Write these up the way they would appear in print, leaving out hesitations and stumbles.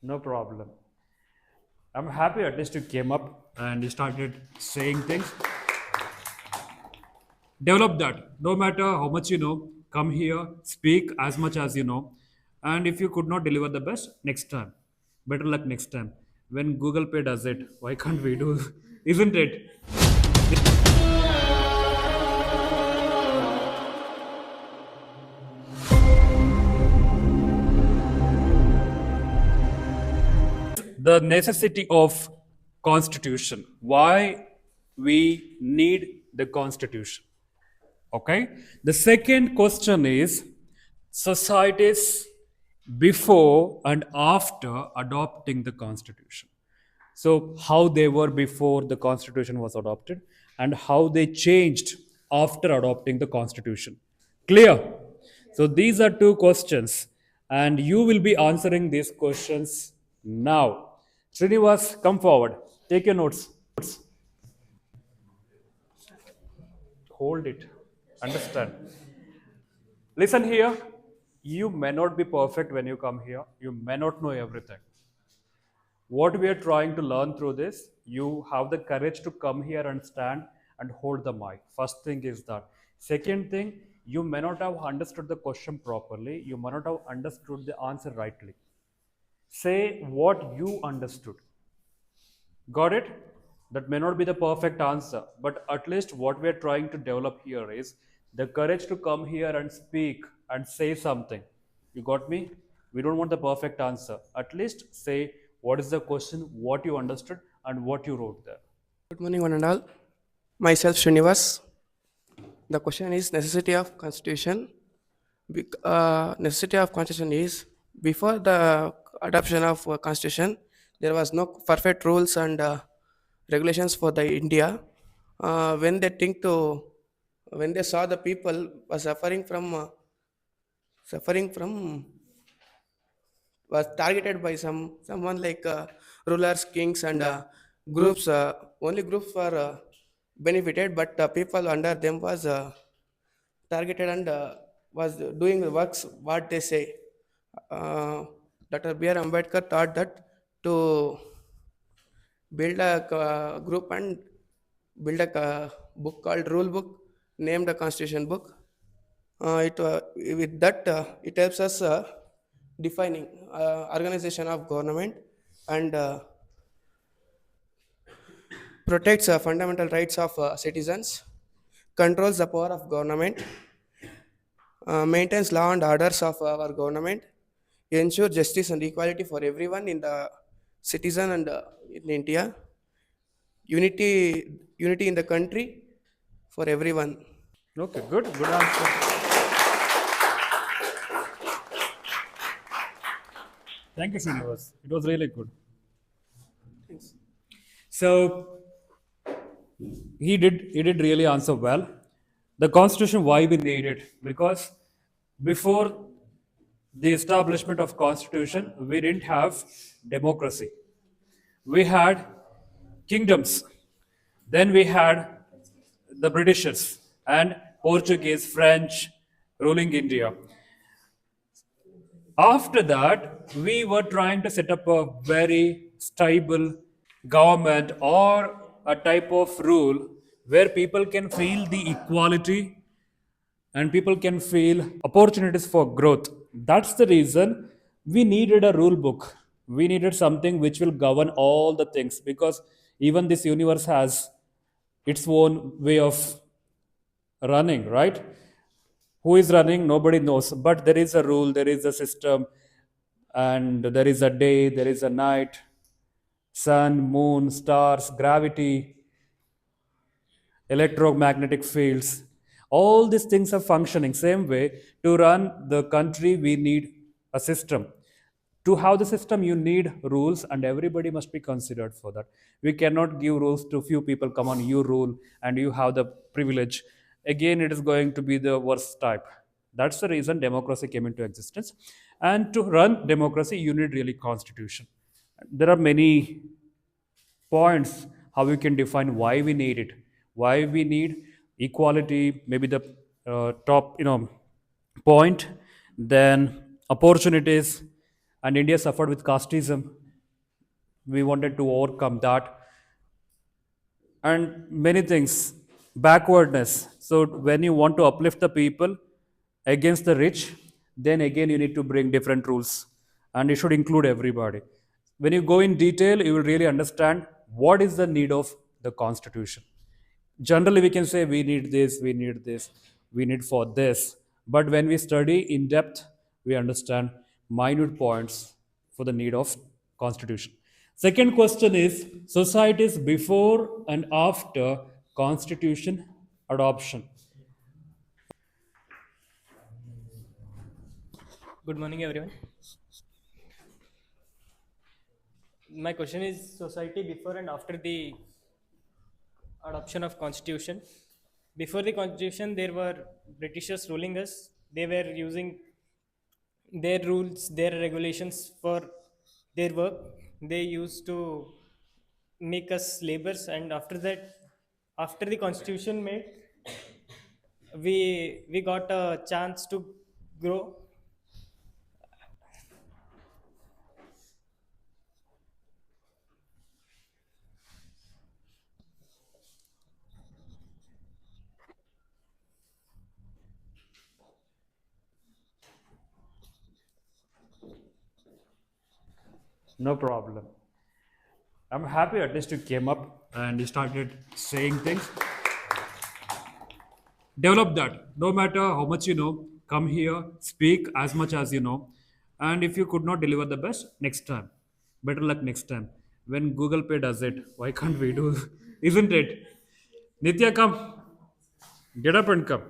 No problem. I'm happy at least you came up and you started saying things. Develop that. No matter how much you know, come here, speak as much as you know. And if you could not deliver the best, next time. Better luck next time. When Google Pay does it, why can't we do? Isn't it? The necessity of constitution. Why we need the constitution. Okay. The second question is societies before and after adopting the constitution. So, how they were before the constitution was adopted and how they changed after adopting the constitution. Clear? So, these are two questions, and you will be answering these questions now. Srinivas, come forward. Take your notes. Hold it. Understand. Listen here. You may not be perfect when you come here. You may not know everything. What we are trying to learn through this, you have the courage to come here and stand and hold the mic. First thing is that. Second thing, you may not have understood the question properly. You may not have understood the answer rightly. Say what you understood. Got it? That may not be the perfect answer, but at least what we are trying to develop here is the courage to come here and speak and say something. You got me? We don't want the perfect answer. At least say what is the question, what you understood, and what you wrote there. Good morning, one and all. Myself, Srinivas. The question is necessity of constitution. Necessity of constitution is before the adoption of constitution, there was no perfect rules and regulations for the India. When they think to, when they saw the people were suffering from was targeted by someone like rulers, kings, and groups. Only groups were benefited, but people under them was targeted and was doing the works what they say. Uh, Dr. B.R. Ambedkar thought that to build a group and build a book called rule book, named a constitution book. With that, it helps us defining organization of government and protects fundamental rights of citizens, controls the power of government, maintains law and orders of our government, ensure justice and equality for everyone in the citizen and in India, unity in the country for everyone. Okay, good, good answer. Thank you, Srinivas. It was really good. Thanks. So he did really answer well. The constitution, why we need it? Because before the establishment of constitution, we didn't have democracy. We had kingdoms. Then we had the Britishers and Portuguese, French ruling India. After that, we were trying to set up a very stable government or a type of rule where people can feel the equality and people can feel opportunities for growth. That's the reason we needed a rule book. We needed something which will govern all the things because even this universe has its own way of running, right? Who is running? Nobody knows. But there is a rule, there is a system, and there is a day, there is a night, sun, moon, stars, gravity, electromagnetic fields. All these things are functioning same way. To run the country, we need a system. To have the system, you need rules, and everybody must be considered for that. We cannot give rules to few people. Come on, you rule, and you have the privilege. Again, it is going to be the worst type. That's the reason democracy came into existence. And to run democracy, you need really constitution. There are many points how we can define why we need it, why we need equality, maybe the top point, then opportunities, and India suffered with casteism. We wanted to overcome that, and many things, backwardness. So when you want to uplift the people against the rich, then again you need to bring different rules, and it should include everybody. When you go in detail, you will really understand what is the need of the constitution. Generally we can say we need this, we need this, we need for this, but when we study in depth, we understand minute points for the need of constitution. Second question is societies before and after constitution adoption. Good morning, everyone. My question is society before and after the adoption of constitution. Before the constitution, there were Britishers ruling us. They were using their rules, their regulations for their work. They used to make us laborers, and after that, after the constitution made, we got a chance to grow. No problem. I'm happy at least you came up and you started saying things. Develop that. No matter how much you know, come here, speak as much as you know. And if you could not deliver the best, next time. Better luck next time. When Google Pay does it, why can't we do? Isn't it? Nitya, come. Get up and come.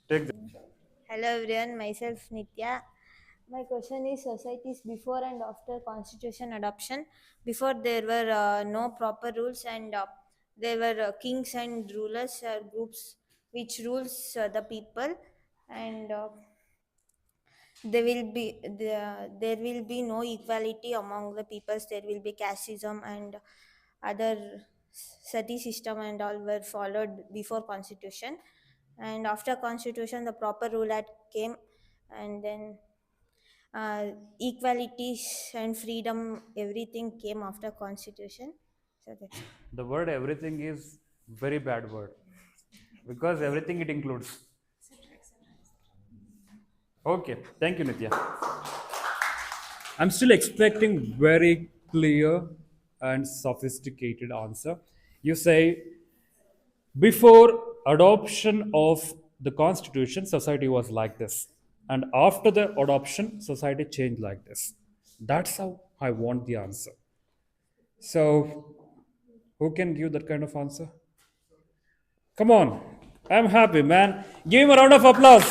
Take this. Hello everyone, myself Nitya. My question is societies before and after constitution adoption. Before there were no proper rules and there were kings and rulers groups which rules the people, and there will be no equality among the peoples. There will be casteism and other sati system and all were followed before constitution, and after constitution the proper rule act came, and then equalities and freedom everything came after constitution. So that's The word everything is very bad word because everything it includes. Okay, thank you, Nitya. I'm still expecting very clear and sophisticated answer. You say before adoption of the constitution, society was like this, and after the adoption, society changed like this. That's how I want the answer. So, who can give that kind of answer? Come on, I'm happy, man. Give him a round of applause.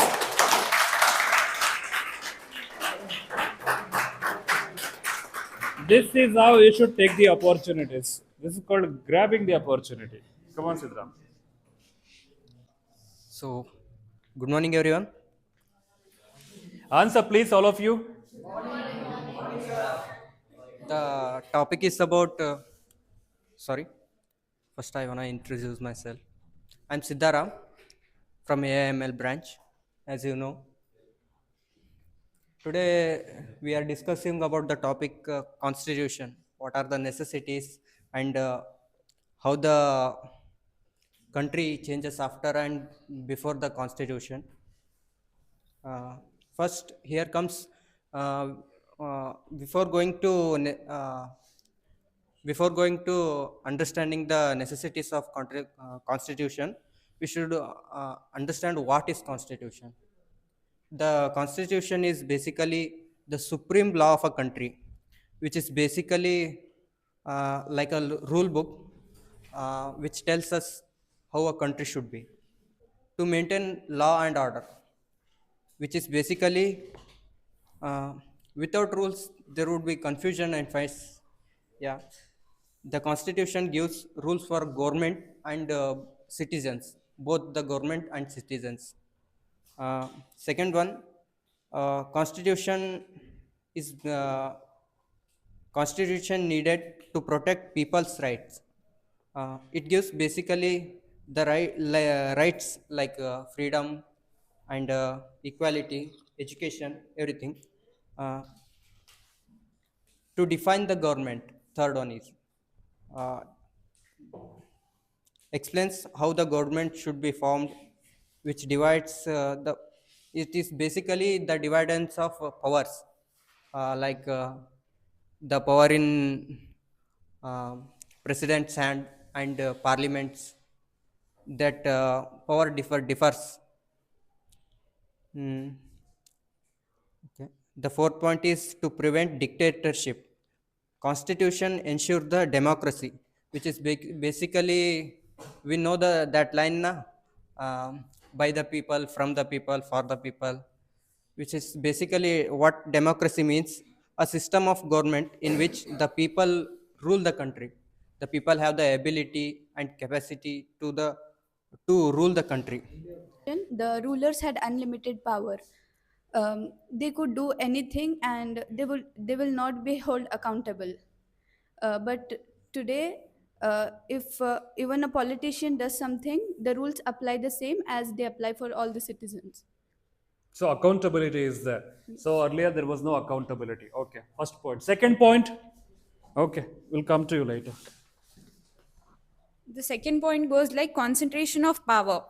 This is how you should take the opportunities. This is called grabbing the opportunity. Come on, Sidram. So, good morning, everyone. Answer, please, all of you. The topic is about. Sorry, first I wanna introduce myself. I'm Siddharam from AIML branch. As you know, today we are discussing about the topic constitution. What are the necessities and how the country changes after and before the constitution. Uh, First, here comes uh, before going to before going to understanding the necessities of constitution, we should understand what is constitution. The constitution is basically the supreme law of a country, which is basically like a rule book which tells us how a country should be to maintain law and order, which is basically uh, without rules there would be confusion and fights. Yeah, the constitution gives rules for government and citizens, both the government and citizens. Second one, constitution is constitution needed to protect people's rights. It gives basically the rights like freedom and equality, education, everything. Uh, to define the government, third one is uh, explains how the government should be formed, which divides the. It is basically the dividends of powers, like the power in uh, president's hand and parliaments. That power differs. Hmm. Okay. The fourth point is to prevent dictatorship. Constitution ensure the democracy, which is basically we know the that line na, by the people, from the people, for the people, which is basically what democracy means: a system of government in which the people rule the country. The people have the ability and capacity to rule the country. The rulers had unlimited power. They could do anything and they will not be held accountable. But today, if even a politician does something, the rules apply the same as they apply for all the citizens. So accountability is there. So earlier there was no accountability. Okay, first point. Second point. Okay, we'll come to you later. The second point goes like concentration of power.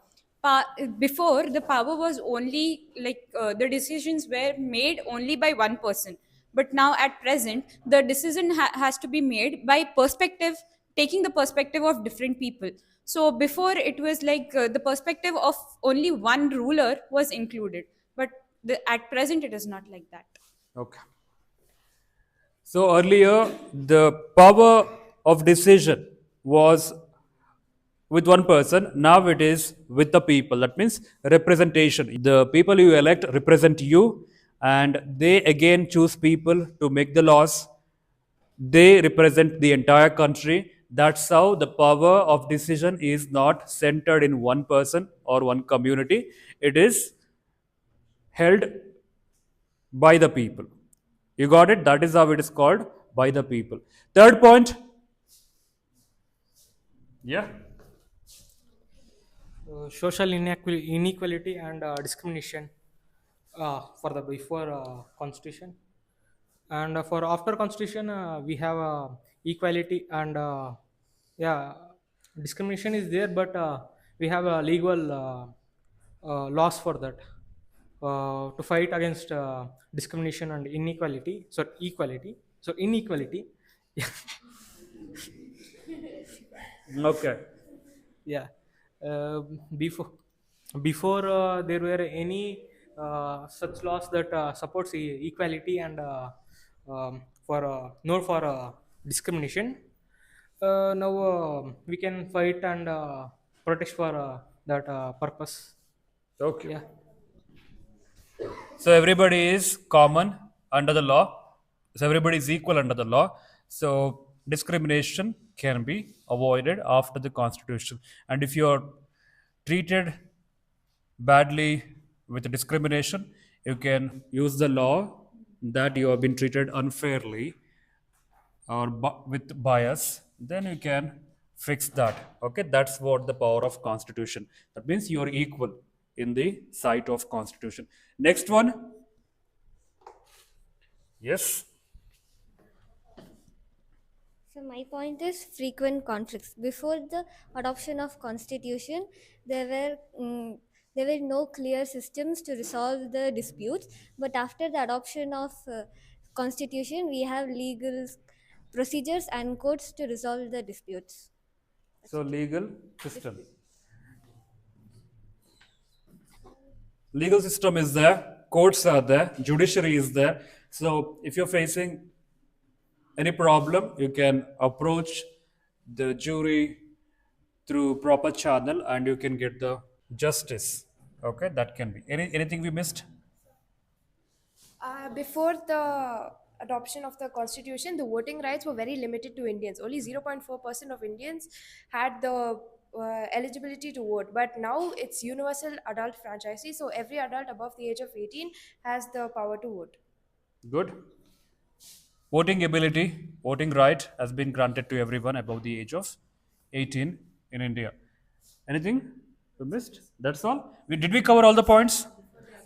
Before, the power was only like the decisions were made only by one person, but now at present the decision has to be made by perspective, taking the perspective of different people. So before it was like the perspective of only one ruler was included, but at present it is not like that. Okay. So earlier the power of decision was with one person. Now it is with the people. That means representation. The people you elect represent you, and they again choose people to make the laws. They represent the entire country. That's how the power of decision is not centered in one person or one community. It is held by the people. You got it? That is how it is called, by the people. Third point. Yeah. Social inequality and discrimination for the before constitution, and for after constitution we have equality and yeah, discrimination is there, but we have a legal laws for that to fight against discrimination and inequality. So equality, so inequality. Okay. Yeah. Before there were any such laws that supports equality and for no for discrimination. Now we can fight and protest for that purpose. Okay. Yeah. So everybody is common under the law. So everybody is equal under the law. So discrimination can be avoided after the constitution. And if you are treated badly with discrimination, you can use the law that you have been treated unfairly or with bias, then you can fix that. Okay, that's what the power of constitution. That means you are equal in the sight of constitution. Next one. Yes. So my point is frequent conflicts. Before the adoption of constitution, there were no clear systems to resolve the disputes. But after the adoption of constitution, we have legal procedures and courts to resolve the disputes. So legal system. Legal system is there, courts are there, judiciary is there. So if you're facing any problem, you can approach the jury through proper channel and you can get the justice. Okay, that can be. Anything we missed? Before the adoption of the constitution, the voting rights were very limited to Indians. Only 0.4% of Indians had the eligibility to vote, but now it's universal adult franchise, so every adult above the age of 18 has the power to vote. Good. Voting ability, voting right has been granted to everyone above the age of 18 in India. Anything we missed? That's all. Did we cover all the points?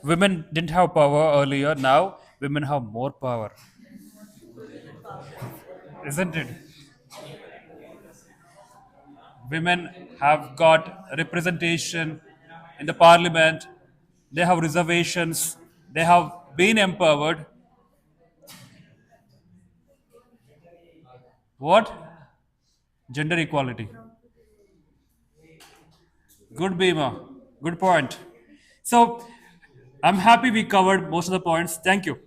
Women didn't have power earlier. Now women have more power, isn't it? Women have got representation in the parliament. They have reservations. They have been empowered. What? Gender equality. Good, Bhima. Good point. So, I'm happy we covered most of the points. Thank you.